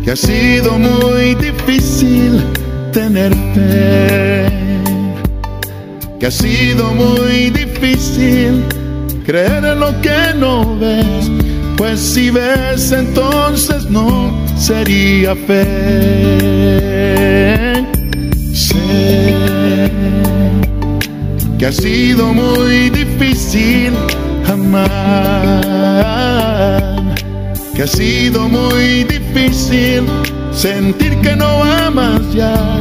que ha sido muy difícil tener fe, que ha sido muy difícil creer en lo que no ves, pues si ves entonces no sería fe. Sé que ha sido muy difícil amar, que ha sido muy difícil sentir que no amas ya,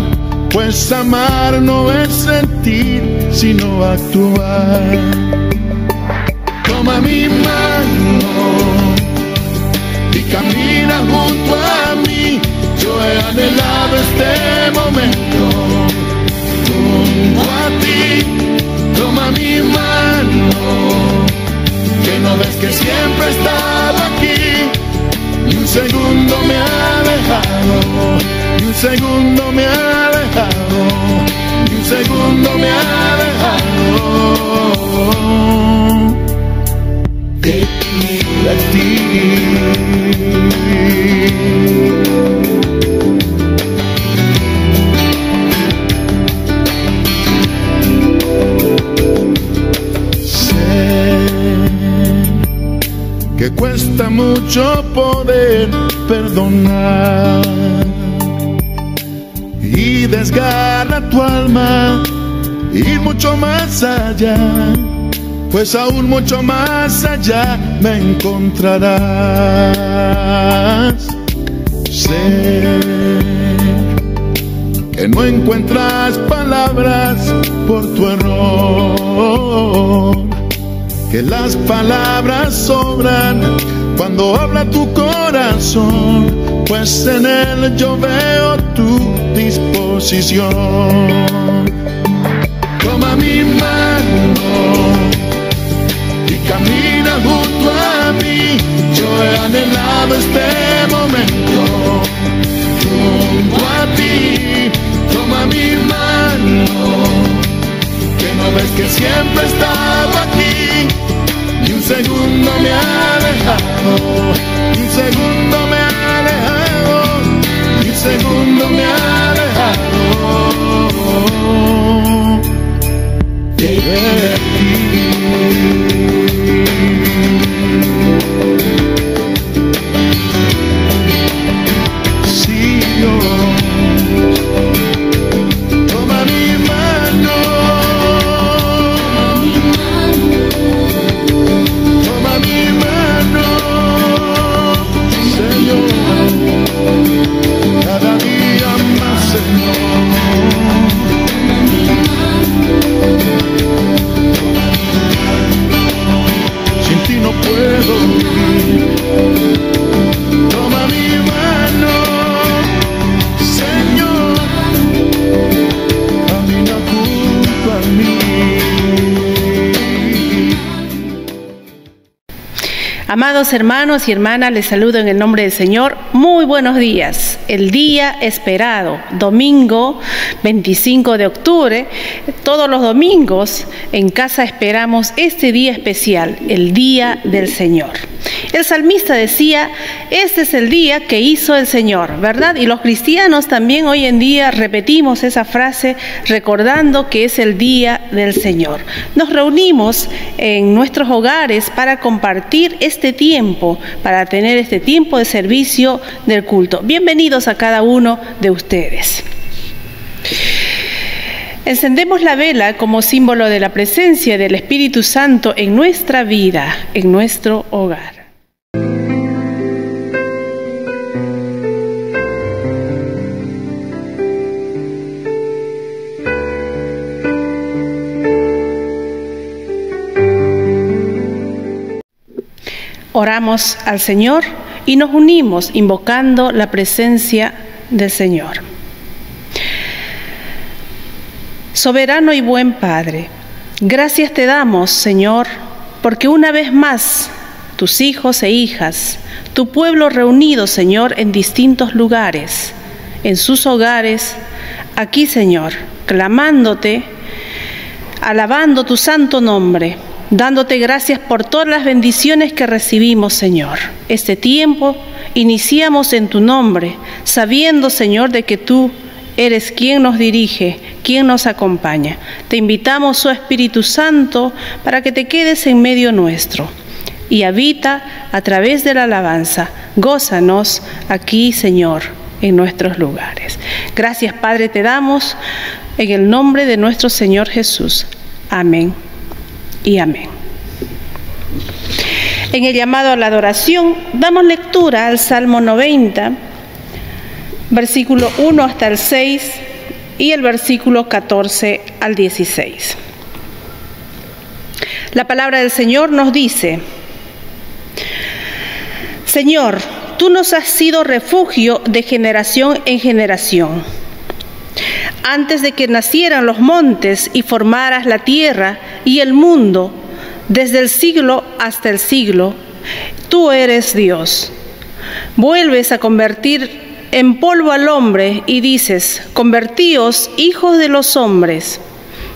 pues amar no es sentir, sino actuar. Toma mi mano y camina junto a mí, yo he anhelado este momento junto a ti. Toma mi mano, que no ves que siempre he estado aquí, y un segundo me ha dejado, y un segundo me ha dejado, y un segundo me ha dejado de ti a ti. Que cuesta mucho poder perdonar y desgarra tu alma, y mucho más allá, pues aún mucho más allá me encontrarás. Sé que no encuentras palabras por tu error, que las palabras sobran cuando habla tu corazón, pues en él yo veo tu disposición. Toma mi mano y camina junto a mí, yo he anhelado este momento junto a ti. Toma mi mano, que no ves que siempre he estado aquí, y un segundo me ha dejado, y un segundo me ha dejado, y un segundo me ha dejado de ti. Sí, Dios, toma mi mano. Cada día más, Señor, sin ti no puedo vivir. Toma mi mano, Señor, camina junto a mí. Amados hermanos y hermanas, les saludo en el nombre del Señor. Muy buenos días. El día esperado, domingo 25 de octubre. Todos los domingos en casa esperamos este día especial, el día del Señor. El salmista decía, este es el día que hizo el Señor, ¿verdad? Y los cristianos también hoy en día repetimos esa frase recordando que es el día del Señor. Nos reunimos en nuestros hogares para compartir este tiempo, para tener este tiempo de servicio del culto. Bienvenidos a cada uno de ustedes. Encendemos la vela como símbolo de la presencia del Espíritu Santo en nuestra vida, en nuestro hogar. Oramos al Señor y nos unimos invocando la presencia del Señor. Soberano y buen Padre, gracias te damos, Señor, porque una vez más tus hijos e hijas, tu pueblo reunido, Señor, en distintos lugares, en sus hogares, aquí, Señor, clamándote, alabando tu santo nombre, dándote gracias por todas las bendiciones que recibimos, Señor. Este tiempo iniciamos en tu nombre, sabiendo, Señor, de que tú eres quien nos dirige, quien nos acompaña. Te invitamos, oh Espíritu Santo, para que te quedes en medio nuestro y habita a través de la alabanza. Gózanos aquí, Señor, en nuestros lugares. Gracias, Padre, te damos en el nombre de nuestro Señor Jesús. Amén y amén. En el llamado a la adoración, damos lectura al Salmo 90, versículo 1 hasta el 6 y el versículo 14 al 16. La palabra del Señor nos dice: Señor, tú nos has sido refugio de generación en generación. Antes de que nacieran los montes y formaras la tierra y el mundo, desde el siglo hasta el siglo, tú eres Dios. Vuelves a convertir en polvo al hombre y dices: convertíos, hijos de los hombres.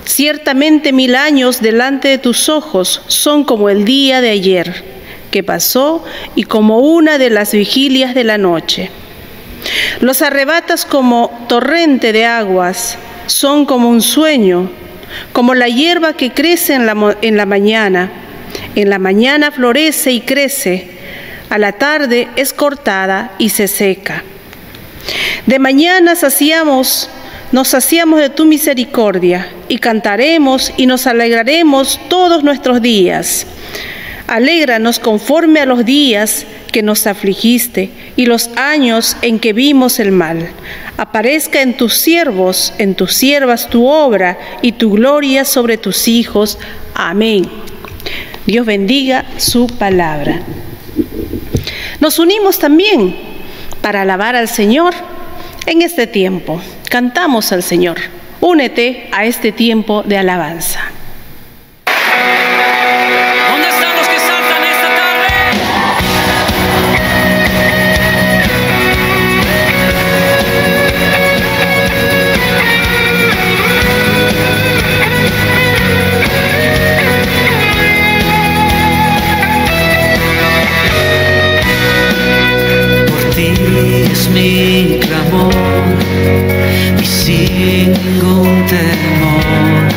Ciertamente 1000 años delante de tus ojos son como el día de ayer, que pasó, y como una de las vigilias de la noche. Los arrebatas como torrente de aguas, son como un sueño, como la hierba que crece en la mañana. En la mañana florece y crece, a la tarde es cortada y se seca. De mañana nos saciamos de tu misericordia, y cantaremos y nos alegraremos todos nuestros días. Alégranos conforme a los días que nos afligiste y los años en que vimos el mal. Aparezca en tus siervos, en tus siervas tu obra y tu gloria sobre tus hijos. Amén. Dios bendiga su palabra. Nos unimos también para alabar al Señor en este tiempo. Cantamos al Señor. Únete a este tiempo de alabanza. Es mi clamor y sin ningún temor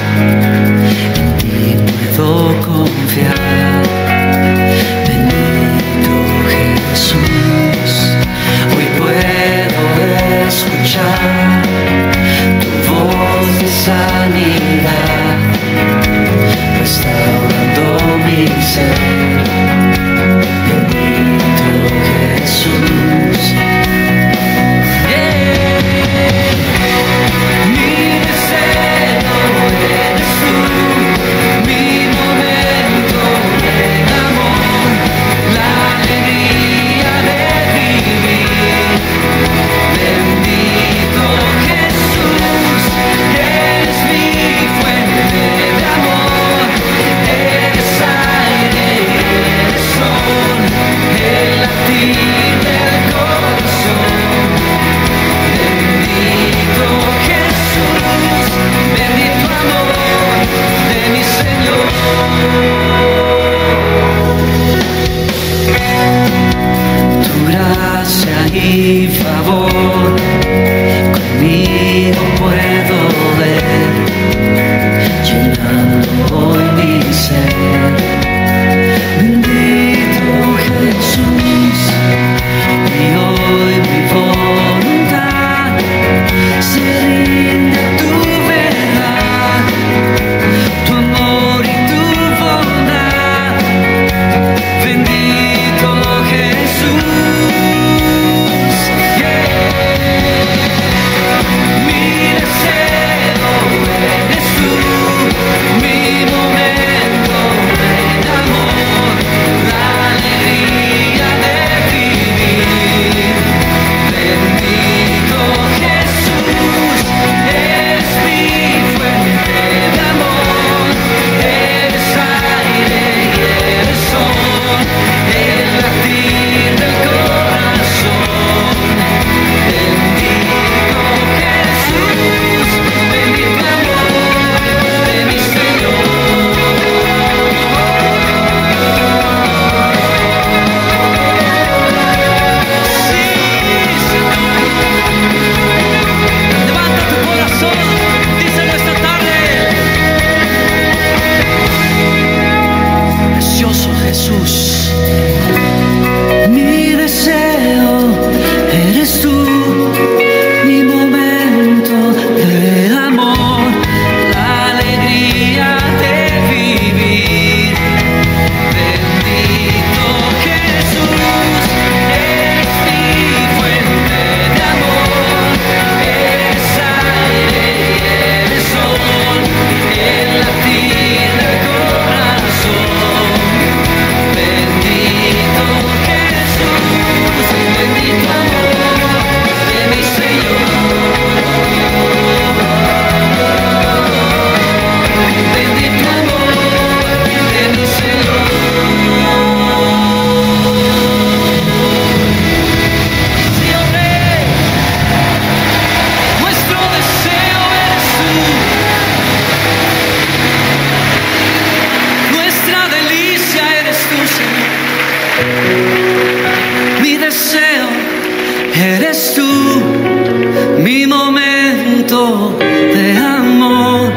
de amor,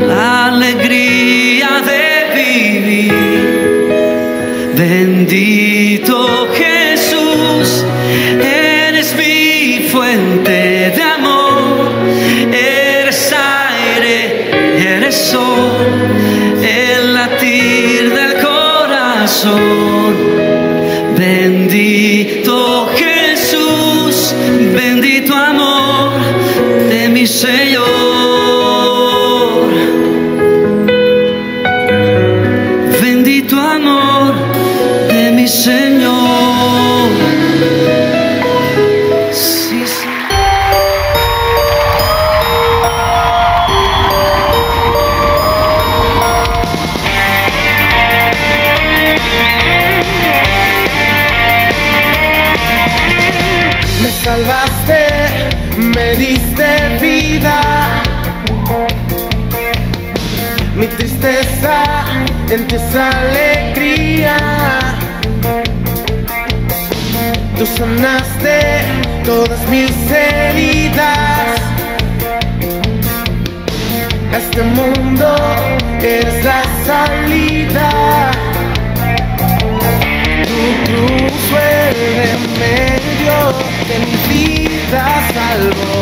la alegría de vivir. Bendito Jesús, eres mi fuente de amor, eres aire, eres sol, el latir del corazón. Bendito Jesús, bendito amor de mi Señor. Bendito amor de mi Señor. Sí, sí. Me salvaste, me diste vida. Mi tristeza en ti es alegría. Tú sanaste todas mis heridas. A este mundo eres la salida. Tu cruz fue el remedio que mi vida salvó.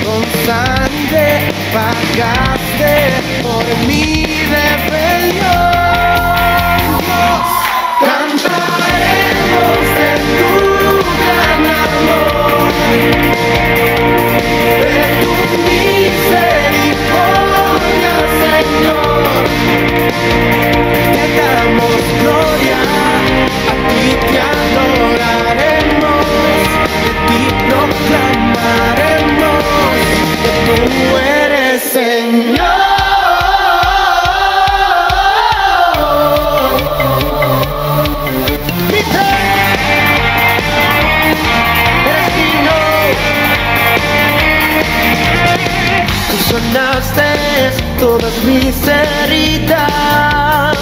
Con sangre pagaste por mi rebelión. Nos cantaremos de tu gran amor, de tu misericordia, Señor. Te damos gloria, a ti te adoraremos, de ti proclamaremos que tú eres Señor. Eres digno. Tú sanaste todas mis heridas.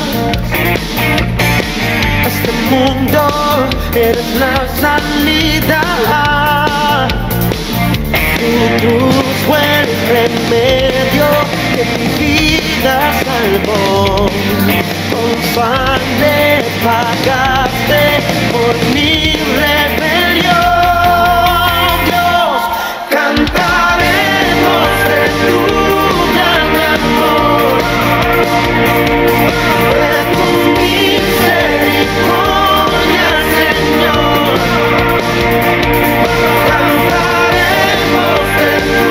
A este mundo eres la salida. Tu cruz fue el remedio que mi vida salvó. Con sangre pagaste por mi rebelión. Dios, cantaremos de tu gran amor, de tu misericordia, Señor. Cantaremos de tu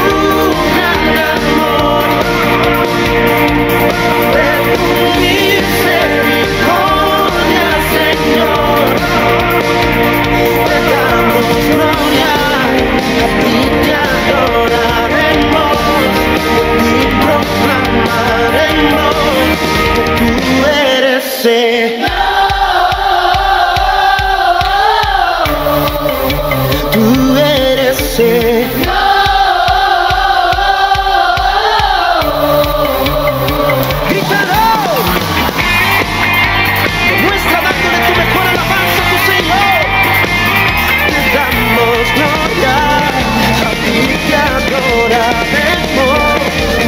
gran amor, de tu misericordia, Señor. Te damos gloria, a ti te adoraremos, y proclamaremos que tú eres Señor. Tú eres Señor. Grítalo. Muestra dándole tu mejor alabanza a tu Señor. Te damos gloria, a ti te adoraremos,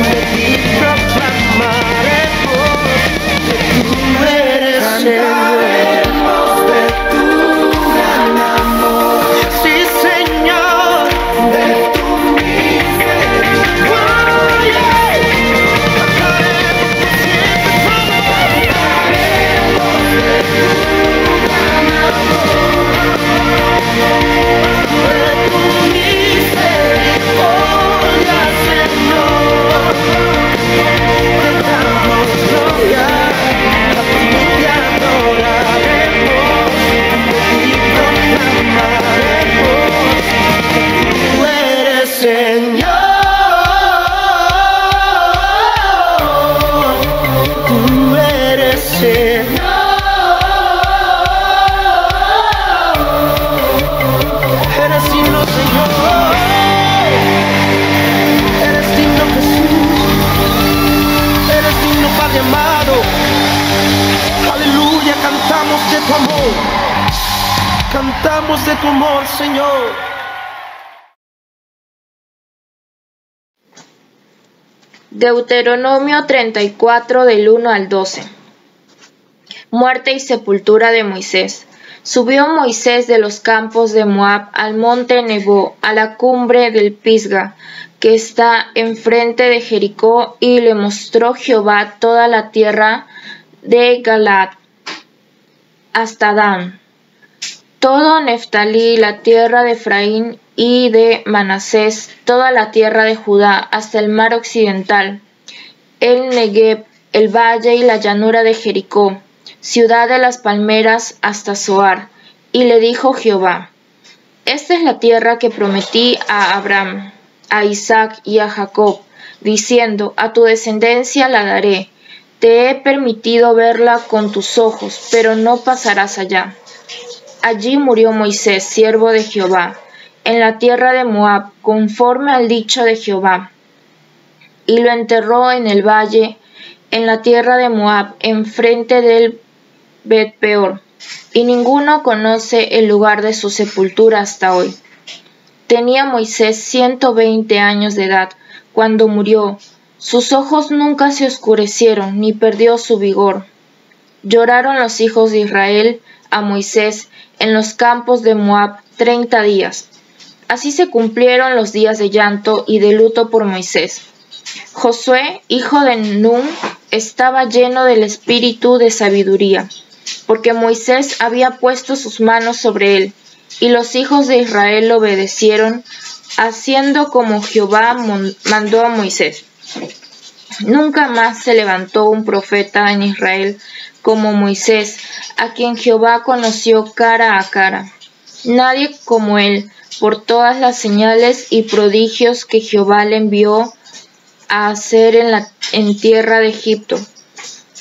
de ti proclamaremos que tú eres Señor. De tu gran amor, sí, Señor, de tu misericordia. Cantaremos por siempre, cantaremos de tu gran amor, de tu misericordia, Señor. Te damos gloria, a ti te adoraremos, y proclamaremos que tú eres Señor. Tú eres Señor. Eres digno, Señor. Eres digno, Jesús. Eres digno, Padre amado. Aleluya, cantamos de tu amor. Cantamos de tu amor, Señor. Deuteronomio 34 del 1 al 12. Muerte y sepultura de Moisés. Subió Moisés de los campos de Moab al monte Nebo, a la cumbre del Pisga, que está enfrente de Jericó, y le mostró Jehová toda la tierra de Galaad hasta Dan, todo Neftalí, la tierra de Efraín y de Manasés, toda la tierra de Judá, hasta el mar occidental, el Negueb, el valle y la llanura de Jericó, ciudad de las palmeras, hasta Zoar. Y le dijo Jehová: Esta es la tierra que prometí a Abraham, a Isaac y a Jacob, diciendo: A tu descendencia la daré. Te he permitido verla con tus ojos, pero no pasarás allá. Allí murió Moisés, siervo de Jehová, en la tierra de Moab, conforme al dicho de Jehová. Y lo enterró en el valle, en la tierra de Moab, enfrente del Bet-peor. Y ninguno conoce el lugar de su sepultura hasta hoy. Tenía Moisés 120 años de edad cuando murió. Sus ojos nunca se oscurecieron, ni perdió su vigor. Lloraron los hijos de Israel a Moisés en los campos de Moab 30 días. Así se cumplieron los días de llanto y de luto por Moisés. Josué, hijo de Nun, estaba lleno del espíritu de sabiduría, porque Moisés había puesto sus manos sobre él, y los hijos de Israel obedecieron, haciendo como Jehová mandó a Moisés. Nunca más se levantó un profeta en Israel como Moisés, a quien Jehová conoció cara a cara. Nadie como él, por todas las señales y prodigios que Jehová le envió a hacer en tierra de Egipto,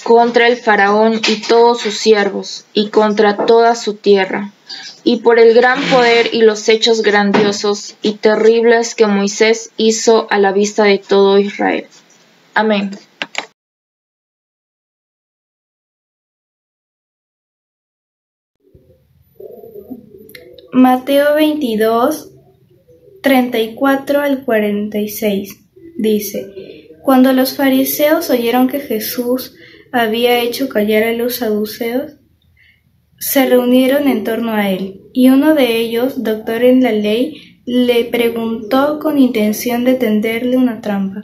contra el faraón y todos sus siervos, y contra toda su tierra, y por el gran poder y los hechos grandiosos y terribles que Moisés hizo a la vista de todo Israel. Amén. Mateo 22, 34 al 46 dice: Cuando los fariseos oyeron que Jesús había hecho callar a los saduceos, se reunieron en torno a él, y uno de ellos, doctor en la ley, le preguntó con intención de tenderle una trampa: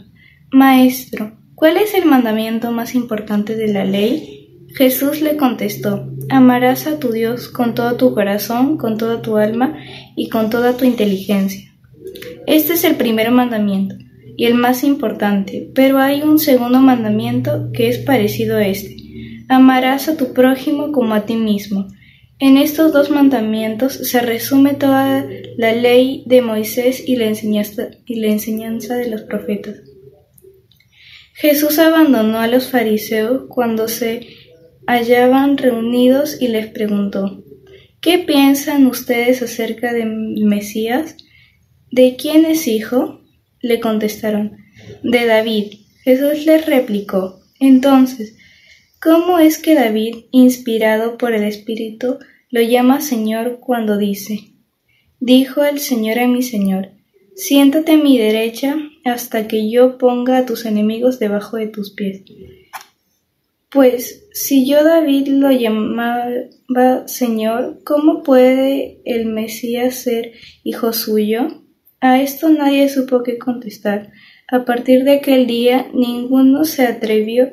Maestro, ¿cuál es el mandamiento más importante de la ley? Jesús le contestó: Amarás a tu Dios con todo tu corazón, con toda tu alma y con toda tu inteligencia. Este es el primer mandamiento y el más importante, pero hay un segundo mandamiento que es parecido a este: amarás a tu prójimo como a ti mismo. En estos dos mandamientos se resume toda la ley de Moisés y la enseñanza de los profetas. Jesús abandonó a los fariseos cuando se hallaban reunidos y les preguntó: ¿Qué piensan ustedes acerca del Mesías? ¿De quién es hijo? Le contestaron: de David. Jesús les replicó: Entonces, ¿cómo es que David, inspirado por el Espíritu, lo llama Señor cuando dice: Dijo el Señor a mi Señor: Siéntate a mi derecha hasta que yo ponga a tus enemigos debajo de tus pies? Pues si yo David lo llamaba Señor, ¿cómo puede el Mesías ser hijo suyo? A esto nadie supo qué contestar. A partir de aquel día, ninguno se atrevió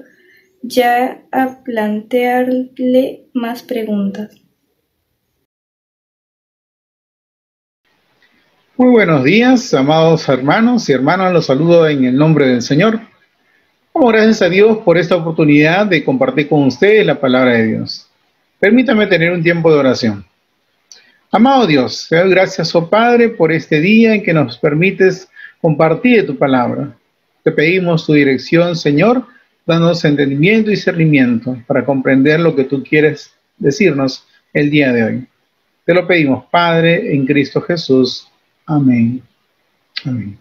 ya a plantearle más preguntas. Muy buenos días, amados hermanos y hermanas, los saludo en el nombre del Señor. Damos gracias a Dios por esta oportunidad de compartir con ustedes la palabra de Dios. Permítame tener un tiempo de oración. Amado Dios, te doy gracias, oh Padre, por este día en que nos permites compartir tu palabra. Te pedimos tu dirección, Señor, danos entendimiento y discernimiento para comprender lo que tú quieres decirnos el día de hoy. Te lo pedimos, Padre, en Cristo Jesús. Amén. Amén.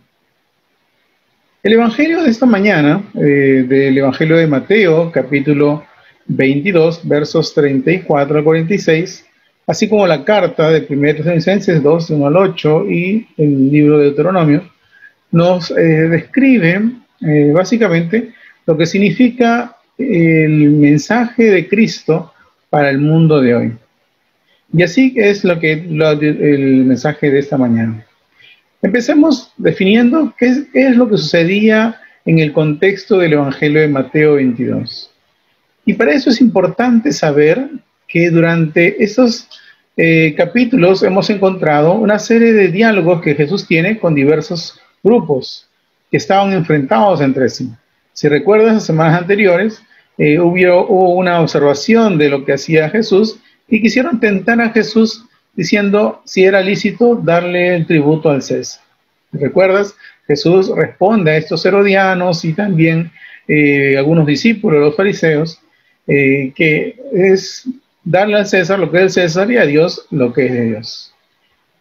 El Evangelio de esta mañana, del Evangelio de Mateo, capítulo 22, versos 34 al 46, así como la carta de 1 Tesalonicenses 2, 1 al 8 y el libro de Deuteronomio, nos describe básicamente lo que significa el mensaje de Cristo para el mundo de hoy. Y así es el mensaje de esta mañana. Empecemos definiendo qué es lo que sucedía en el contexto del Evangelio de Mateo 22. Y para eso es importante saber que durante estos capítulos hemos encontrado una serie de diálogos que Jesús tiene con diversos grupos que estaban enfrentados entre sí. Si recuerdas, las semanas anteriores hubo una observación de lo que hacía Jesús y quisieron tentar a Jesús diciendo si era lícito darle el tributo al César. ¿Recuerdas? Jesús responde a estos herodianos y también algunos discípulos de los fariseos que es darle al César lo que es del César y a Dios lo que es de Dios.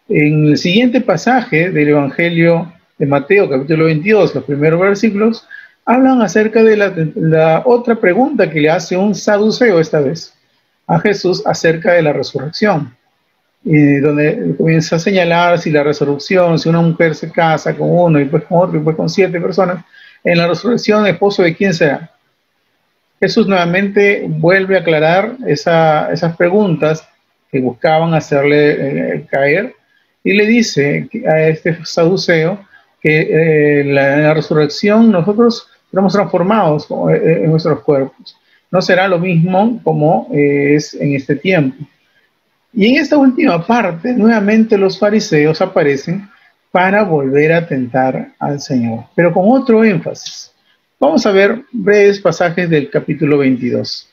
En el siguiente pasaje del Evangelio de Mateo, capítulo 22, los primeros versículos, hablan acerca de la otra pregunta que le hace un saduceo esta vez a Jesús acerca de la resurrección, donde comienza a señalar si la resurrección, si una mujer se casa con uno y después con otro y después con 7 personas, en la resurrección, ¿el esposo de quién será? Jesús nuevamente vuelve a aclarar esas preguntas que buscaban hacerle caer y le dice a este saduceo que en la resurrección nosotros seremos transformados en nuestros cuerpos. No será lo mismo como es en este tiempo. Y en esta última parte, nuevamente los fariseos aparecen para volver a tentar al Señor, pero con otro énfasis. Vamos a ver breves pasajes del capítulo 22.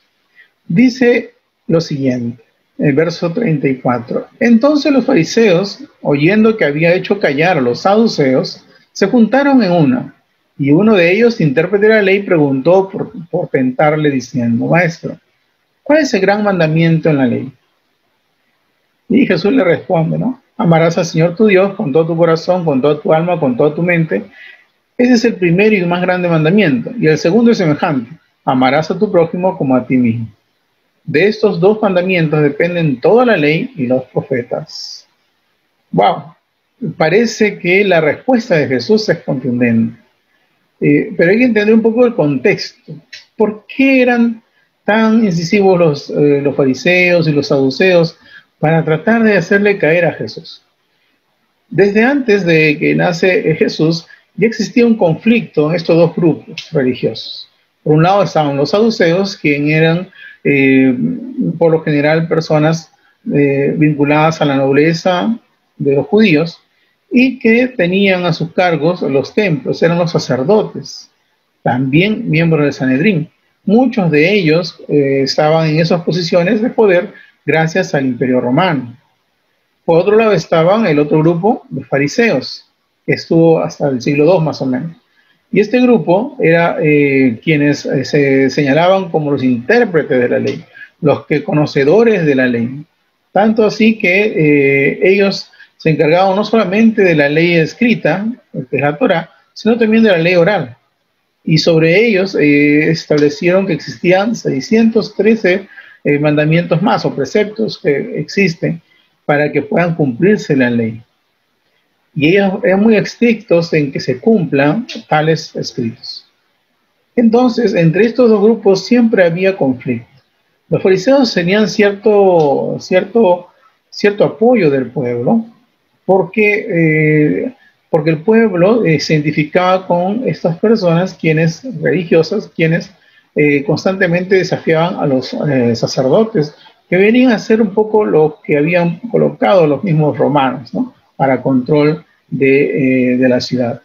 Dice lo siguiente, el verso 34. Entonces los fariseos, oyendo que había hecho callar a los saduceos, se juntaron en una. Y uno de ellos, intérprete de la ley, preguntó por tentarle diciendo: Maestro, ¿cuál es el gran mandamiento en la ley? Y Jesús le responde, ¿no? Amarás al Señor tu Dios con todo tu corazón, con toda tu alma, con toda tu mente. Ese es el primero y más grande mandamiento. Y el segundo es semejante: amarás a tu prójimo como a ti mismo. De estos 2 mandamientos dependen toda la ley y los profetas. ¡Wow! Parece que la respuesta de Jesús es contundente. Pero hay que entender un poco el contexto. ¿Por qué eran tan incisivos los fariseos y los saduceos para tratar de hacerle caer a Jesús? Desde antes de que nace Jesús, ya existía un conflicto en estos 2 grupos religiosos. Por un lado estaban los saduceos, quienes eran por lo general personas vinculadas a la nobleza de los judíos, y que tenían a sus cargos los templos, eran los sacerdotes, también miembros del Sanedrín. Muchos de ellos estaban en esas posiciones de poder gracias al Imperio Romano. Por otro lado estaban el otro grupo de fariseos, que estuvo hasta el siglo II más o menos. Y este grupo era quienes se señalaban como los intérpretes de la ley, los que conocedores de la ley. Tanto así que ellos se encargaban no solamente de la ley escrita, que es la Torá, sino también de la ley oral. Y sobre ellos establecieron que existían 613 mandamientos más o preceptos que existen para que puedan cumplirse la ley. Y ellos eran muy estrictos en que se cumplan tales escritos. Entonces, entre estos 2 grupos siempre había conflicto. Los fariseos tenían cierto apoyo del pueblo, porque el pueblo se identificaba con estas personas religiosas, quienes constantemente desafiaban a los sacerdotes, que venían a hacer un poco lo que habían colocado los mismos romanos, ¿no?, para control de la ciudad.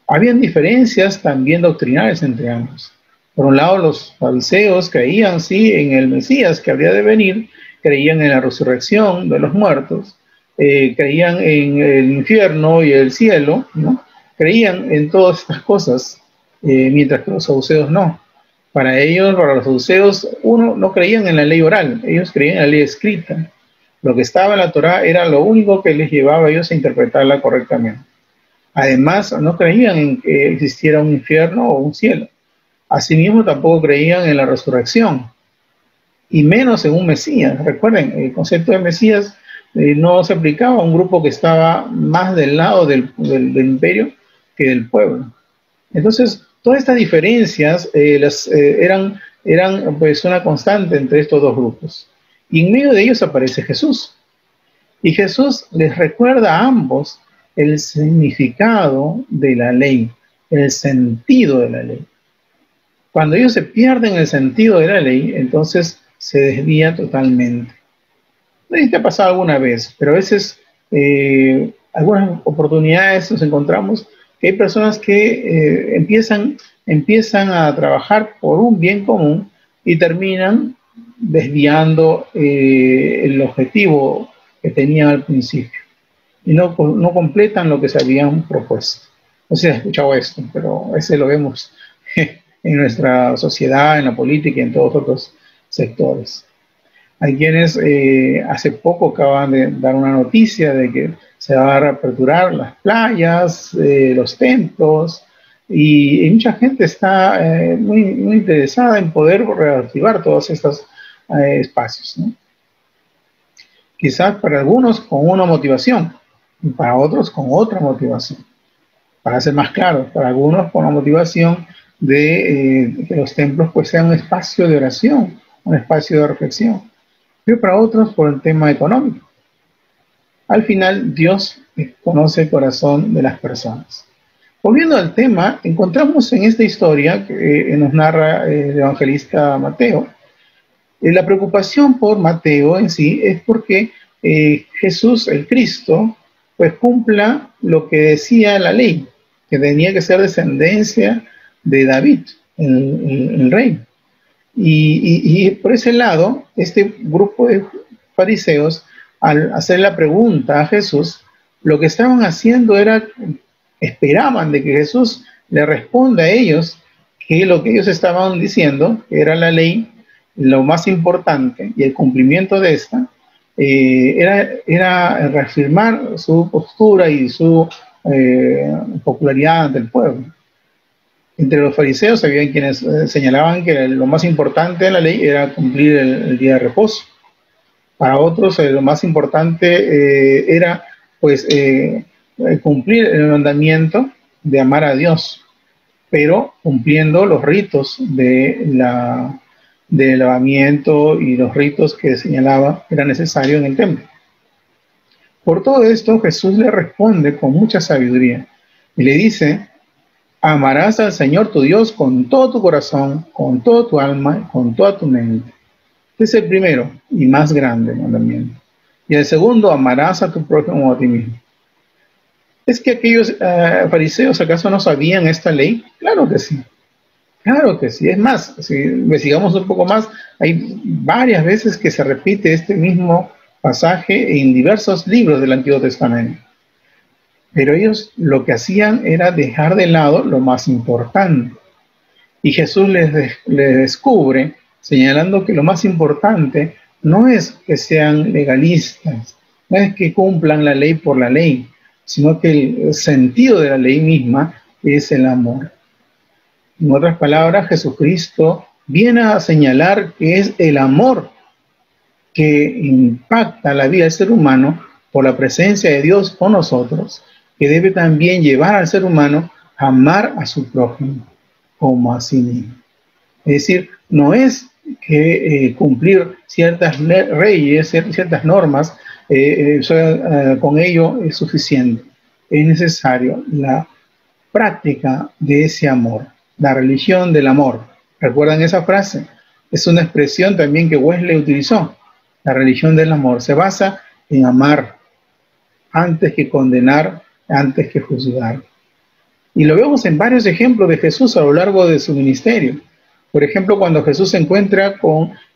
Habían diferencias también doctrinales entre ambos. Por un lado, los fariseos creían sí en el Mesías que habría de venir, creían en la resurrección de los muertos, creían en el infierno y el cielo, ¿no? Creían en todas estas cosas, mientras que los saduceos no. Para los saduceos, no creían en la ley oral, ellos creían en la ley escrita. Lo que estaba en la Torá era lo único que les llevaba a ellos a interpretarla correctamente. Además, no creían en que existiera un infierno o un cielo. Asimismo, tampoco creían en la resurrección, y menos en un Mesías. Recuerden, el concepto de Mesías no se aplicaba a un grupo que estaba más del lado del imperio que del pueblo. Entonces, todas estas diferencias eran pues una constante entre estos dos grupos. Y en medio de ellos aparece Jesús. Y Jesús les recuerda a ambos el significado de la ley, el sentido de la ley. Cuando ellos se pierden el sentido de la ley, entonces se desvía totalmente. No sé si te ha pasado alguna vez, pero a veces, algunas oportunidades nos encontramos que hay personas que empiezan a trabajar por un bien común y terminan desviando el objetivo que tenían al principio y no completan lo que se habían propuesto. No sé si has escuchado esto, pero ese lo vemos en nuestra sociedad, en la política y en todos otros sectores. Hay quienes hace poco acaban de dar una noticia de que se van a reaperturar las playas, los templos, y mucha gente está muy interesada en poder reactivar todos estos espacios, ¿no? Quizás para algunos con una motivación, y para otros con otra motivación. Para ser más claro, para algunos con la motivación de que los templos pues sean un espacio de oración, un espacio de reflexión, pero para otros por el tema económico. Al final, Dios conoce el corazón de las personas. Volviendo al tema, encontramos en esta historia que nos narra el evangelista Mateo, la preocupación por Mateo en sí es porque Jesús, el Cristo, pues cumpla lo que decía la ley, que tenía que ser descendencia de David, el rey. Y por ese lado, este grupo de fariseos, al hacer la pregunta a Jesús, lo que estaban haciendo era, esperaban de que Jesús le responda a ellos que lo que ellos estaban diciendo, que era la ley, lo más importante, y el cumplimiento de esta, era reafirmar su postura y su popularidad ante el pueblo. Entre los fariseos había quienes señalaban que lo más importante de la ley era cumplir el día de reposo. Para otros lo más importante era pues cumplir el mandamiento de amar a Dios, pero cumpliendo los ritos del lavamiento y los ritos que señalaba era necesario en el templo. Por todo esto Jesús le responde con mucha sabiduría y le dice: amarás al Señor tu Dios con todo tu corazón, con toda tu alma, con toda tu mente. Este es el primero y más grande mandamiento. Y el segundo, amarás a tu prójimo como a ti mismo. ¿Es que aquellos fariseos acaso no sabían esta ley? Claro que sí. Claro que sí. Es más, si investigamos un poco más, hay varias veces que se repite este mismo pasaje en diversos libros del Antiguo Testamento. Pero ellos lo que hacían era dejar de lado lo más importante. Y Jesús les descubre señalando que lo más importante no es que sean legalistas, no es que cumplan la ley por la ley, sino que el sentido de la ley misma es el amor. En otras palabras, Jesucristo viene a señalar que es el amor que impacta la vida del ser humano por la presencia de Dios con nosotros, que debe también llevar al ser humano a amar a su prójimo como a sí mismo. Es decir, no es que cumplir ciertas leyes, ciertas normas, con ello es suficiente. Es necesario la práctica de ese amor, la religión del amor. ¿Recuerdan esa frase? Es una expresión también que Wesley utilizó. La religión del amor se basa en amar antes que condenar, antes que juzgar. Y lo vemos en varios ejemplos de Jesús a lo largo de su ministerio. Por ejemplo, cuando Jesús se encuentra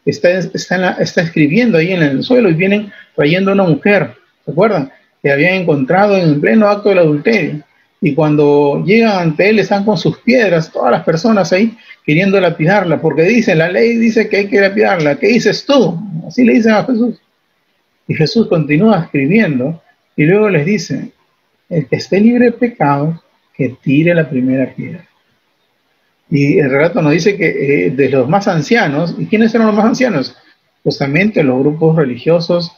está escribiendo ahí en el suelo y vienen trayendo a una mujer, ¿se acuerdan? Que habían encontrado en pleno acto del adulterio. Y cuando llegan ante él, están con sus piedras, todas las personas ahí queriendo lapidarla, porque dicen, la ley dice que hay que lapidarla. ¿Qué dices tú? Así le dicen a Jesús. Y Jesús continúa escribiendo y luego les dice: el que esté libre de pecado, que tire la primera piedra. Y el relato nos dice que de los más ancianos, ¿y quiénes eran los más ancianos? Justamente los grupos religiosos,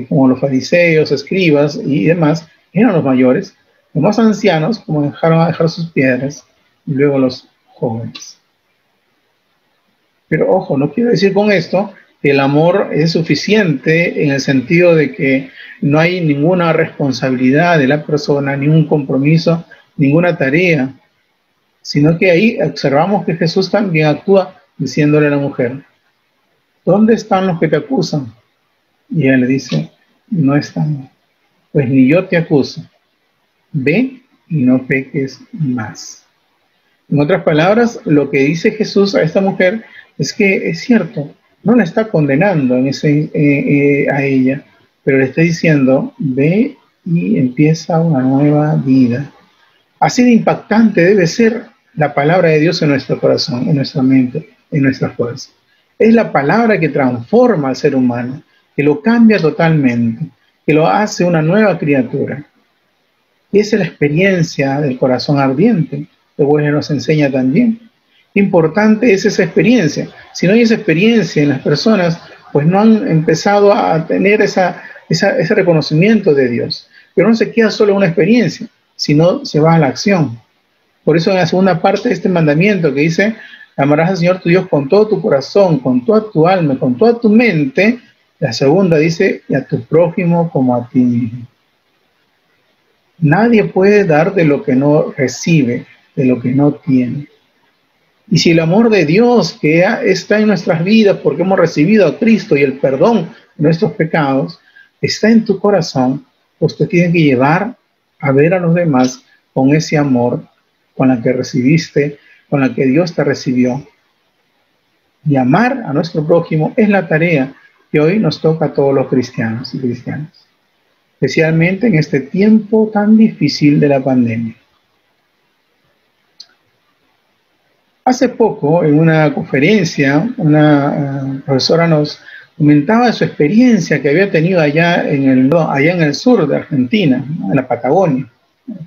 como los fariseos, escribas y demás, eran los mayores. Los más ancianos, como dejaron sus piedras, y luego los jóvenes. Pero ojo, no quiero decir con esto que el amor es suficiente en el sentido de que no hay ninguna responsabilidad de la persona, ningún compromiso, ninguna tarea, sino que ahí observamos que Jesús también actúa diciéndole a la mujer: ¿dónde están los que te acusan? Y ella le dice: no están. Pues ni yo te acuso. Ve y no peques más. En otras palabras, lo que dice Jesús a esta mujer es que es cierto, no la está condenando a ella, pero le está diciendo: ve y empieza una nueva vida. Así de impactante debe ser la palabra de Dios en nuestro corazón, en nuestra mente, en nuestra fuerza. Es la palabra que transforma al ser humano, que lo cambia totalmente, que lo hace una nueva criatura. Y esa es la experiencia del corazón ardiente, que Wesley nos enseña también. Importante es esa experiencia. Si no hay esa experiencia en las personas, pues no han empezado a tener ese reconocimiento de Dios. Pero no se queda solo una experiencia, sino se va a la acción. Por eso en la segunda parte de este mandamiento que dice: amarás al Señor tu Dios con todo tu corazón, con toda tu alma, con toda tu mente. La segunda dice: y a tu prójimo como a ti mismo. Nadie puede dar de lo que no recibe, de lo que no tiene. Y si el amor de Dios que está en nuestras vidas porque hemos recibido a Cristo y el perdón de nuestros pecados está en tu corazón, pues te tiene que llevar a ver a los demás con ese amor con la que recibiste, con la que Dios te recibió. Y amar a nuestro prójimo es la tarea que hoy nos toca a todos los cristianos y cristianas, especialmente en este tiempo tan difícil de la pandemia. Hace poco, en una conferencia, una profesora nos comentaba su experiencia que había tenido allá en el sur de Argentina, en la Patagonia.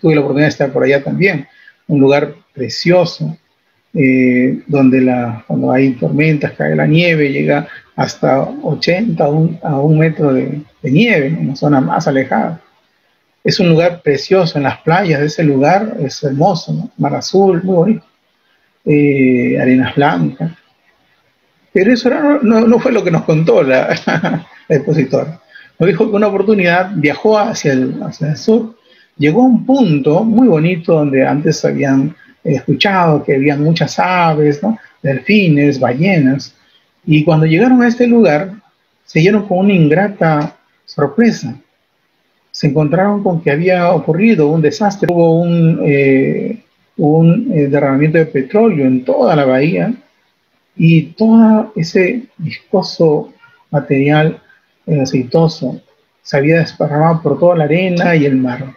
Tuve la oportunidad de estar por allá también, un lugar precioso, donde cuando hay tormentas, cae la nieve, llega hasta 80 a un metro de nieve, en una zona más alejada. Es un lugar precioso, en las playas de ese lugar es hermoso, ¿no? Mar azul, muy bonito. Arenas blancas, pero eso no fue lo que nos contó la expositora. Nos dijo que una oportunidad viajó hacia el sur, llegó a un punto muy bonito donde antes habían escuchado que habían muchas aves, ¿no? Delfines, ballenas, y cuando llegaron a este lugar se dieron con una ingrata sorpresa. Se encontraron con que había ocurrido un desastre, hubo un derramamiento de petróleo en toda la bahía y todo ese viscoso material aceitoso se había desparramado por toda la arena y el mar.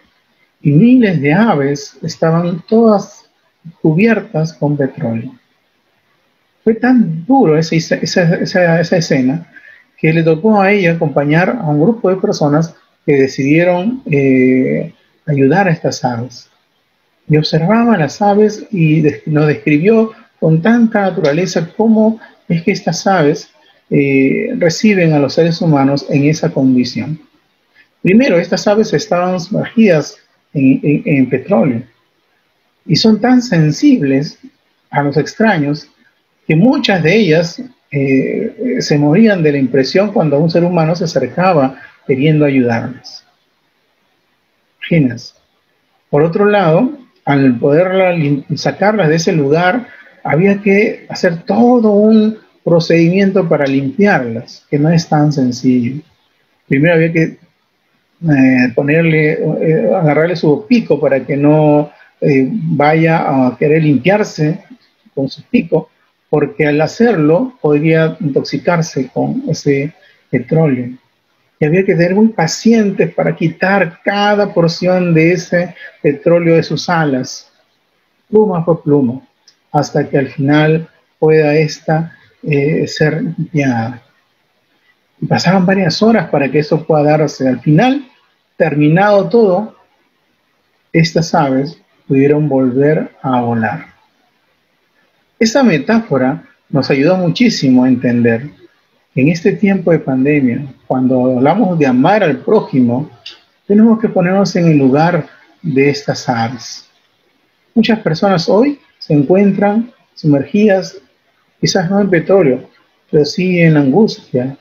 Y miles de aves estaban todas cubiertas con petróleo. Fue tan duro esa escena que le tocó a ella acompañar a un grupo de personas que decidieron ayudar a estas aves. Y observaba las aves y nos describió con tanta naturaleza cómo es que estas aves reciben a los seres humanos en esa condición. Primero, estas aves estaban sumergidas en petróleo y son tan sensibles a los extraños que muchas de ellas se morían de la impresión cuando un ser humano se acercaba queriendo ayudarlas. Imagínense. Por otro lado, al poder sacarlas de ese lugar, había que hacer todo un procedimiento para limpiarlas, que no es tan sencillo. Primero había que agarrarle su pico para que no vaya a querer limpiarse con su pico, porque al hacerlo podría intoxicarse con ese petróleo. Y había que ser muy pacientes para quitar cada porción de ese petróleo de sus alas, pluma por pluma, hasta que al final pueda esta ser limpiada. Y pasaban varias horas para que eso pueda darse. Al final, terminado todo, estas aves pudieron volver a volar. Esa metáfora nos ayudó muchísimo a entender que en este tiempo de pandemia, cuando hablamos de amar al prójimo, tenemos que ponernos en el lugar de estas aves. Muchas personas hoy se encuentran sumergidas, quizás no en petróleo, pero sí en la angustia,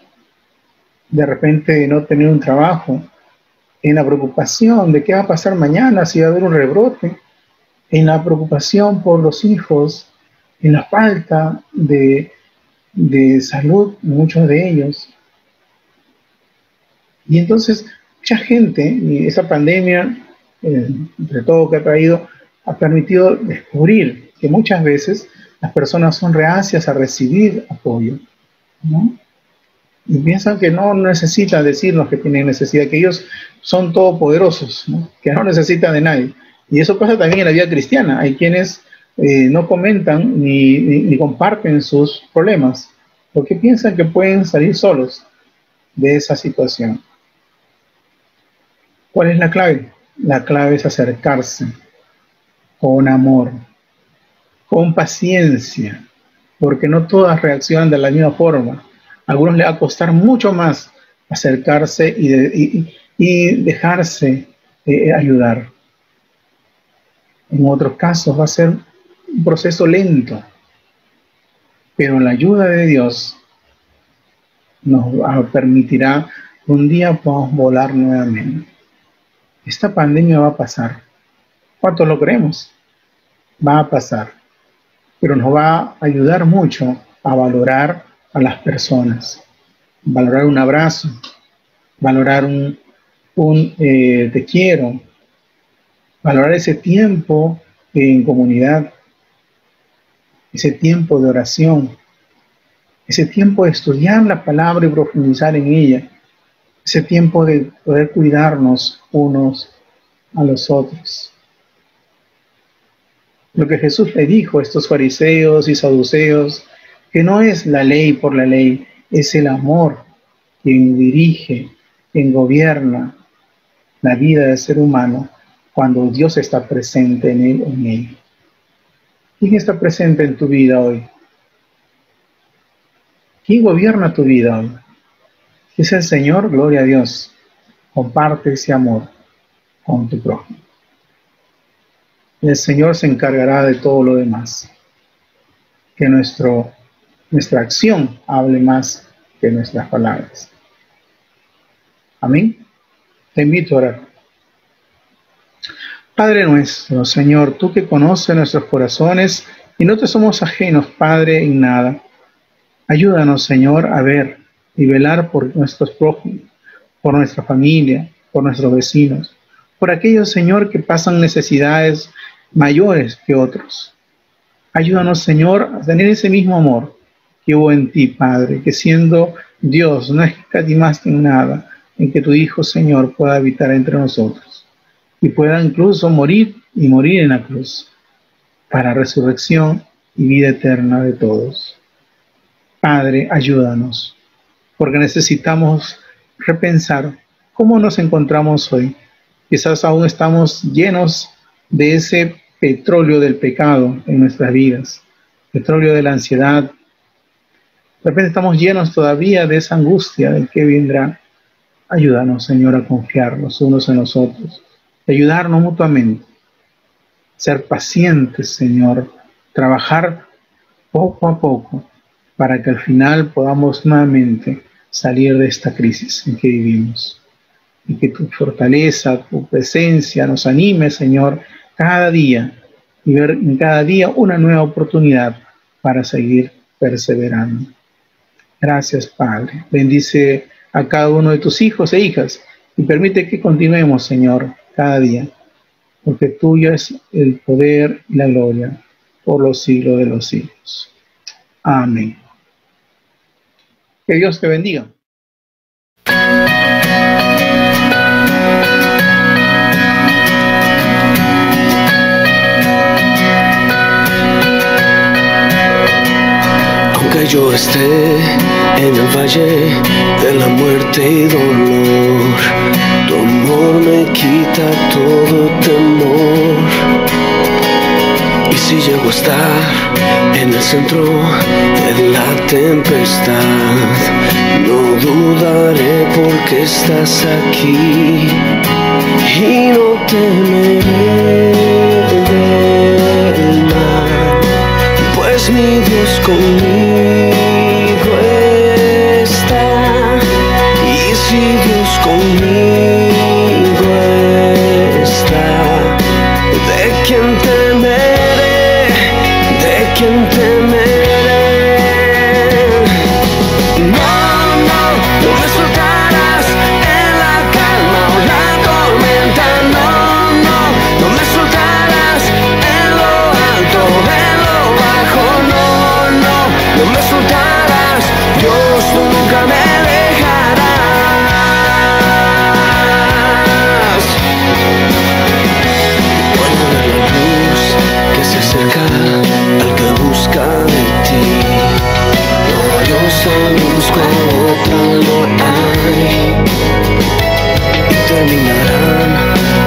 de repente de no tener un trabajo, en la preocupación de qué va a pasar mañana, si va a haber un rebrote, en la preocupación por los hijos, en la falta de salud, muchos de ellos. Y entonces, mucha gente, y esa pandemia, entre todo que ha traído, ha permitido descubrir que muchas veces las personas son reacias a recibir apoyo, ¿no? Y piensan que no necesitan decirnos que tienen necesidad, que ellos son todopoderosos, ¿no? Que no necesitan de nadie. Y eso pasa también en la vida cristiana. Hay quienes no comentan ni comparten sus problemas, porque piensan que pueden salir solos de esa situación. ¿Cuál es la clave? La clave es acercarse con amor, con paciencia, porque no todas reaccionan de la misma forma. A algunos les va a costar mucho más acercarse y dejarse ayudar. En otros casos va a ser un proceso lento, pero la ayuda de Dios nos permitirá que un día podamos volar nuevamente. Esta pandemia va a pasar. ¿Cuántos lo creemos? Va a pasar, pero nos va a ayudar mucho a valorar a las personas, valorar un abrazo, valorar un te quiero, valorar ese tiempo en comunidad, ese tiempo de oración, ese tiempo de estudiar la palabra y profundizar en ella, ese tiempo de poder cuidarnos unos a los otros. Lo que Jesús le dijo a estos fariseos y saduceos, que no es la ley por la ley, es el amor quien dirige, quien gobierna la vida del ser humano cuando Dios está presente en él o en ella. ¿Quién está presente en tu vida hoy? ¿Quién gobierna tu vida hoy? Es el Señor, gloria a Dios. Comparte ese amor con tu prójimo. El Señor se encargará de todo lo demás. Que nuestra acción hable más que nuestras palabras. Amén. Te invito a orar. Padre nuestro, Señor, tú que conoces nuestros corazones y no te somos ajenos, Padre, en nada. Ayúdanos, Señor, a ver y velar por nuestros prójimos, por nuestra familia, por nuestros vecinos, por aquellos, Señor, que pasan necesidades mayores que otros. Ayúdanos, Señor, a tener ese mismo amor que hubo en ti, Padre, que siendo Dios no escatimaste en nada, en que tu Hijo, Señor, pueda habitar entre nosotros y pueda incluso morir y morir en la cruz para resurrección y vida eterna de todos. Padre, ayúdanos, porque necesitamos repensar cómo nos encontramos hoy. Quizás aún estamos llenos de ese petróleo del pecado en nuestras vidas, petróleo de la ansiedad. De repente estamos llenos todavía de esa angustia del que vendrá. Ayúdanos, Señor, a confiar los unos en los otros, ayudarnos mutuamente, ser pacientes, Señor, trabajar poco a poco para que al final podamos nuevamente salir de esta crisis en que vivimos. Y que tu fortaleza, tu presencia nos anime, Señor, cada día y ver en cada día una nueva oportunidad para seguir perseverando. Gracias, Padre. Bendice a cada uno de tus hijos e hijas y permite que continuemos, Señor, cada día, porque tuyo es el poder y la gloria por los siglos de los siglos. Amén. Que Dios te bendiga. Aunque yo esté en el valle de la muerte y dolor, tu amor me quita todo temor. Y si llego a estar en el centro de la tempestad, no dudaré porque estás aquí y no temeré del mal. mi Dios conmigo está. Y si Dios conmigo está, ¿de quién temeré? ¿De quién temeré? No, no, no me soltarás en la calma o la tormenta. No, no, no me soltarás en lo alto, en lo bajo. No, no, no me soltarás. Dios, tú nunca me dejarás. Puedo ver la luz que se acerca al que busca de ti. No, yo solo busco otra, no hay. Y terminarán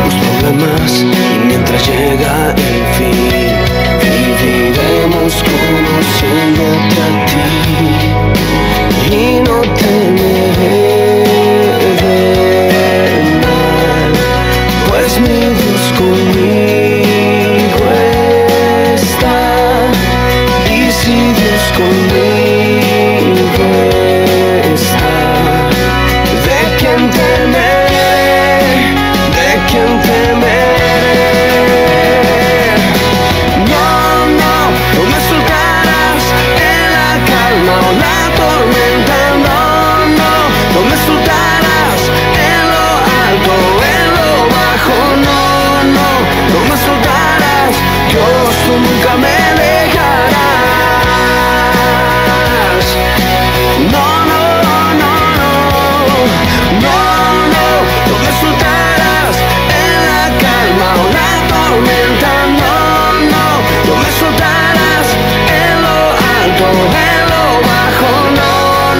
los problemas y mientras llega el fin, viviremos conociéndote a ti. Y no temeré del mal, pues mi Dios conmigo está. Y si Dios conmigo está, ¿de quién temeré? ¿De quién temeré? No, no, no me soltarás en la calma o la tormenta. No, no, no me soltarás en lo alto, en lo bajo. No, no, no me soltarás. Dios, tú nunca me dejarás. No, no, no, no, no, no, no me soltarás en la calma o la tormenta. No, no, no me soltarás en lo alto, en lo bajo. No,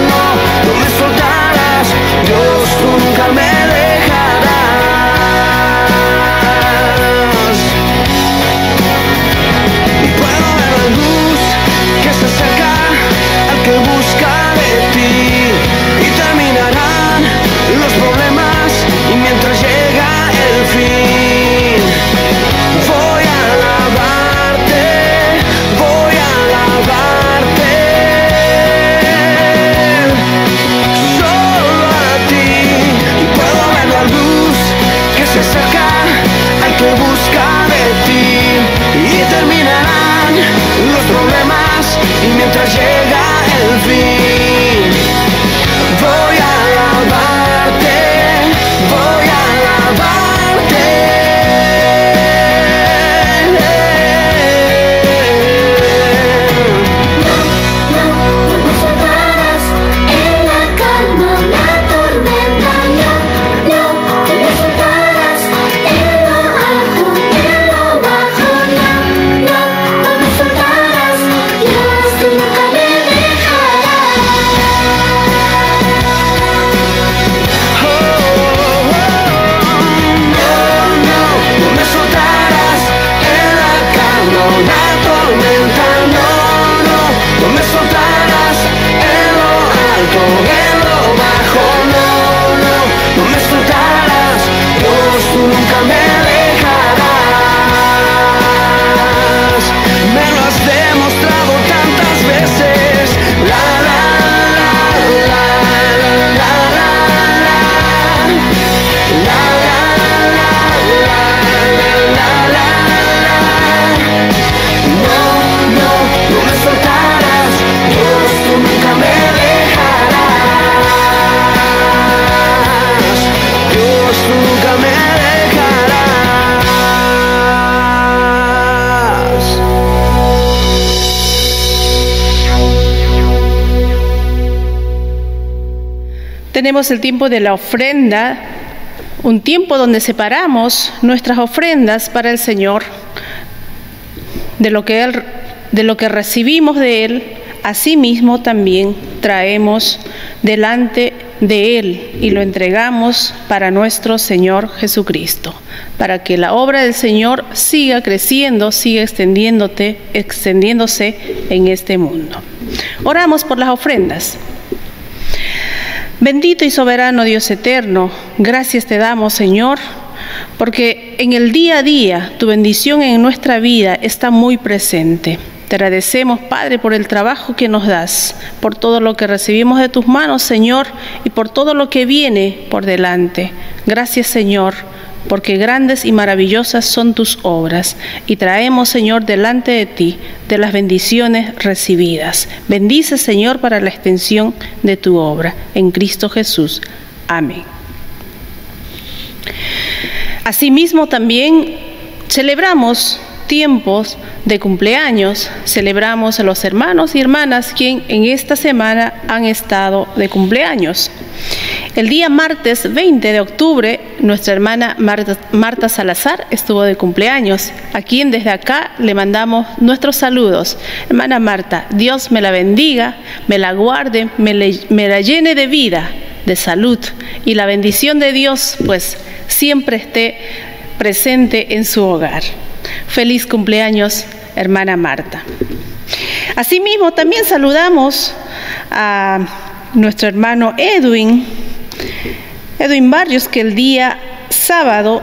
no, no me soltarás. Dios, tú nunca me dejarás. Y puedo ver la luz que se acerca al que busca de ti. Y terminarán los problemas y mientras llega el fin, voy a alabarte, voy a alabarte. Solo a ti. Y puedo ver la luz que se acerca al que busca de ti. Y terminarán los problemas y mientras llega el fin, voy a alabarte, voy a alabarte. No me soltarás en la calma o la tormenta. No, no me soltarás en lo alto, en lo bajo. No, no, no me soltarás. Dios, tú nunca me Tenemos el tiempo de la ofrenda, un tiempo donde separamos nuestras ofrendas para el Señor, de lo que recibimos de Él. Asimismo también traemos delante de Él y lo entregamos para nuestro Señor Jesucristo, para que la obra del Señor siga creciendo, siga extendiéndose en este mundo. Oramos por las ofrendas. Bendito y soberano Dios eterno, gracias te damos, Señor, porque en el día a día tu bendición en nuestra vida está muy presente. Te agradecemos, Padre, por el trabajo que nos das, por todo lo que recibimos de tus manos, Señor, y por todo lo que viene por delante. Gracias, Señor, porque grandes y maravillosas son tus obras, y traemos, Señor, delante de ti de las bendiciones recibidas. Bendice, Señor, para la extensión de tu obra. En Cristo Jesús. Amén. Asimismo, también celebramos tiempos de cumpleaños. Celebramos a los hermanos y hermanas quien en esta semana han estado de cumpleaños. El día martes 20 de octubre, nuestra hermana Marta Salazar estuvo de cumpleaños, a quien desde acá le mandamos nuestros saludos. Hermana Marta, Dios me la bendiga, me la guarde, me la llene de vida, de salud, y la bendición de Dios, pues, siempre esté presente en su hogar. Feliz cumpleaños, hermana Marta. Asimismo, también saludamos a nuestro hermano Edwin Barrios, que el día sábado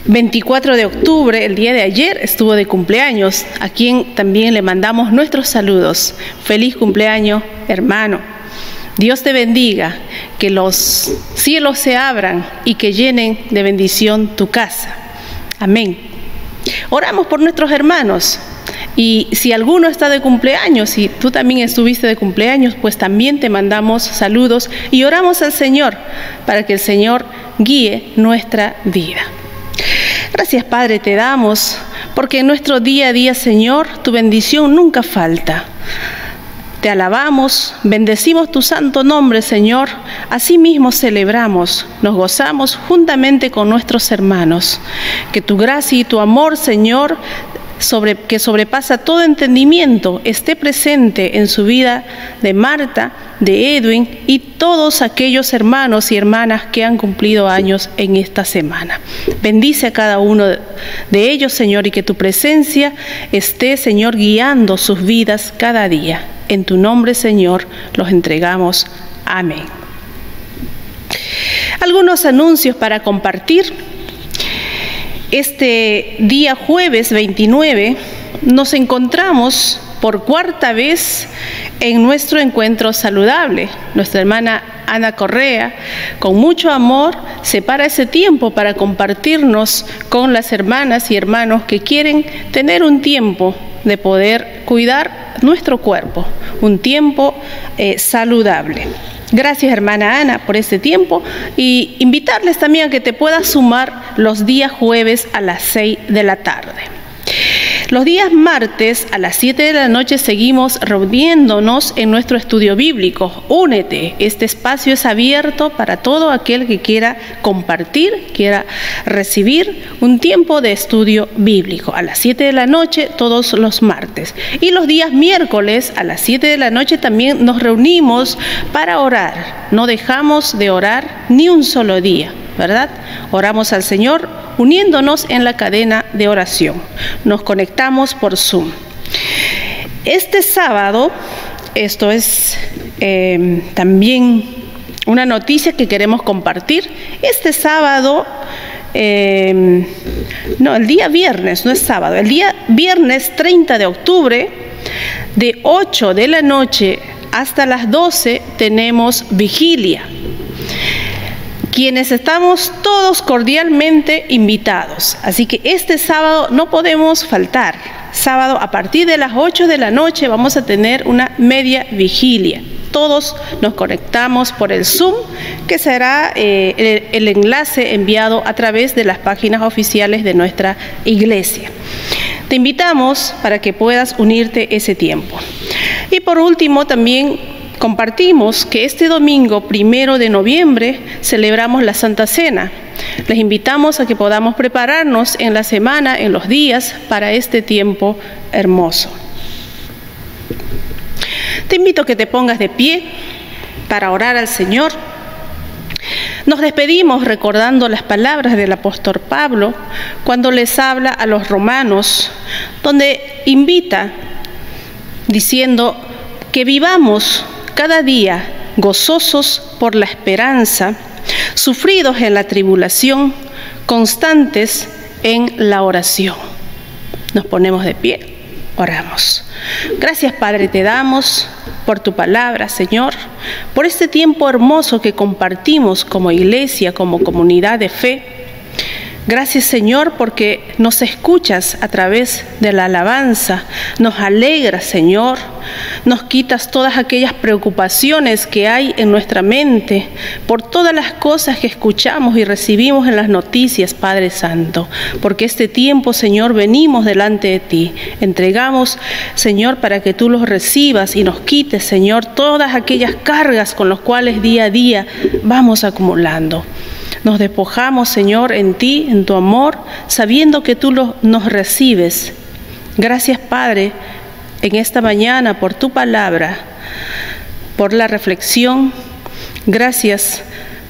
24 de octubre, el día de ayer, estuvo de cumpleaños, a quien también le mandamos nuestros saludos. Feliz cumpleaños, hermano. Dios te bendiga, que los cielos se abran y que llenen de bendición tu casa. Amén. Oramos por nuestros hermanos. Y si alguno está de cumpleaños, si tú también estuviste de cumpleaños, pues también te mandamos saludos y oramos al Señor para que el Señor guíe nuestra vida. Gracias, Padre, te damos, porque en nuestro día a día, Señor, tu bendición nunca falta. Te alabamos, bendecimos tu santo nombre, Señor. Asimismo celebramos, nos gozamos juntamente con nuestros hermanos. Que tu gracia y tu amor, Señor, que sobrepasa todo entendimiento, esté presente en su vida de Marta, de Edwin y todos aquellos hermanos y hermanas que han cumplido años en esta semana. Bendice a cada uno de ellos, Señor, y que tu presencia esté, Señor, guiando sus vidas cada día. En tu nombre, Señor, los entregamos. Amén. Algunos anuncios para compartir. Este día jueves 29 nos encontramos por cuarta vez en nuestro encuentro saludable. Nuestra hermana Ana Correa, con mucho amor, separa ese tiempo para compartirnos con las hermanas y hermanos que quieren tener un tiempo de poder cuidar nuestro cuerpo, un tiempo saludable. Gracias, hermana Ana, por este tiempo, y invitarles también a que te puedas sumar los días jueves a las 6 de la tarde. Los días martes a las 7 de la noche seguimos reuniéndonos en nuestro estudio bíblico. Únete, este espacio es abierto para todo aquel que quiera compartir, quiera recibir un tiempo de estudio bíblico. A las 7 de la noche todos los martes. Y los días miércoles a las 7 de la noche también nos reunimos para orar. No dejamos de orar ni un solo día, ¿verdad? Oramos al Señor uniéndonos en la cadena de oración. Nos conectamos por Zoom. Este sábado, esto es también una noticia que queremos compartir. Este sábado, el día viernes, no es sábado, el día viernes 30 de octubre, de 8 de la noche hasta las 12 tenemos vigilia. Quienes estamos todos cordialmente invitados. Así que este sábado no podemos faltar. Sábado a partir de las 8 de la noche vamos a tener una media vigilia. Todos nos conectamos por el Zoom, que será el enlace enviado a través de las páginas oficiales de nuestra iglesia. Te invitamos para que puedas unirte ese tiempo. Y por último, también compartimos que este domingo 1 de noviembre celebramos la Santa Cena. Les invitamos a que podamos prepararnos en la semana, en los días, para este tiempo hermoso. Te invito a que te pongas de pie para orar al Señor. Nos despedimos recordando las palabras del apóstol Pablo cuando les habla a los romanos, donde invita diciendo que vivamos cada día gozosos por la esperanza, sufridos en la tribulación, constantes en la oración. Nos ponemos de pie. Oramos. Gracias, Padre, te damos por tu palabra, Señor, por este tiempo hermoso que compartimos como iglesia, como comunidad de fe. Gracias, Señor, porque nos escuchas a través de la alabanza, nos alegras, Señor, nos quitas todas aquellas preocupaciones que hay en nuestra mente por todas las cosas que escuchamos y recibimos en las noticias, Padre Santo, porque este tiempo, Señor, venimos delante de ti, entregamos, Señor, para que tú los recibas y nos quites, Señor, todas aquellas cargas con las cuales día a día vamos acumulando. Nos despojamos, Señor, en ti, en tu amor, sabiendo que tú nos recibes. Gracias, Padre, en esta mañana por tu palabra, por la reflexión. Gracias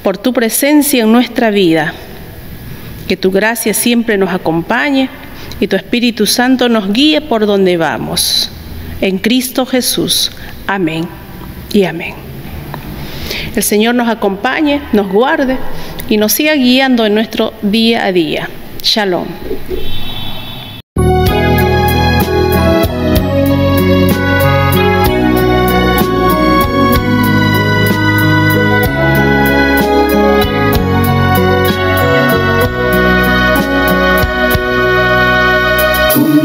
por tu presencia en nuestra vida. Que tu gracia siempre nos acompañe y tu Espíritu Santo nos guíe por donde vamos. En Cristo Jesús. Amén y amén. El Señor nos acompañe, nos guarde y nos siga guiando en nuestro día a día. Shalom.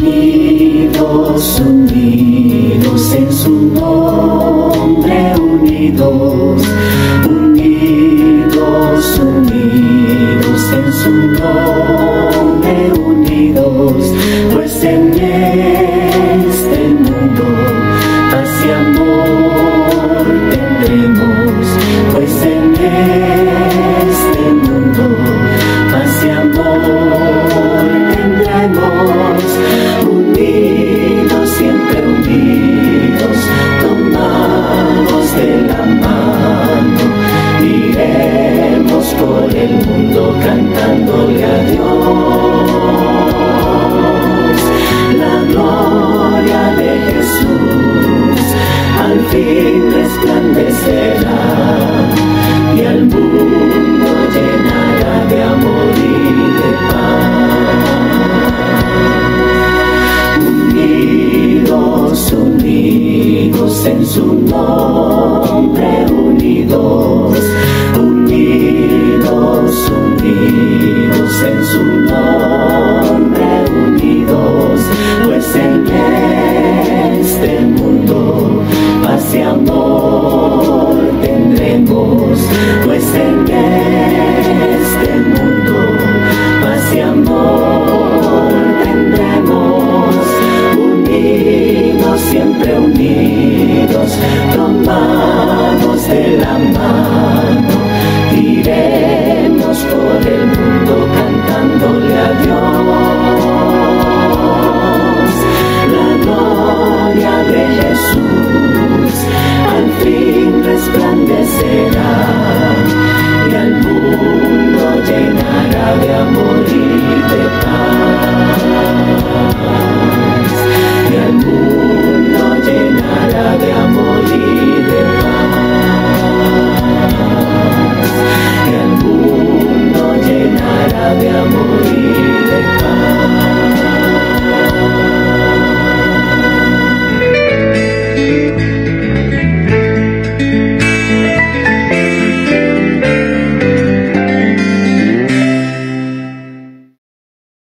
Unidos, unidos en su nombre, unidos, unidos, unidos en su nombre, unidos, pues en este mundo paz y amor tendremos, pues en este mundo paz y amor tendremos, unidos, siempre unidos, tomados de la mano, iremos por el mundo cantándole a Dios. La gloria de Jesús al fin resplandecerá y al mundo llenará de amor y de paz. Unidos, unidos en su nombre, unidos, unidos, unidos en su nombre, unidos, pues en este mundo paz y amor tendremos, pues en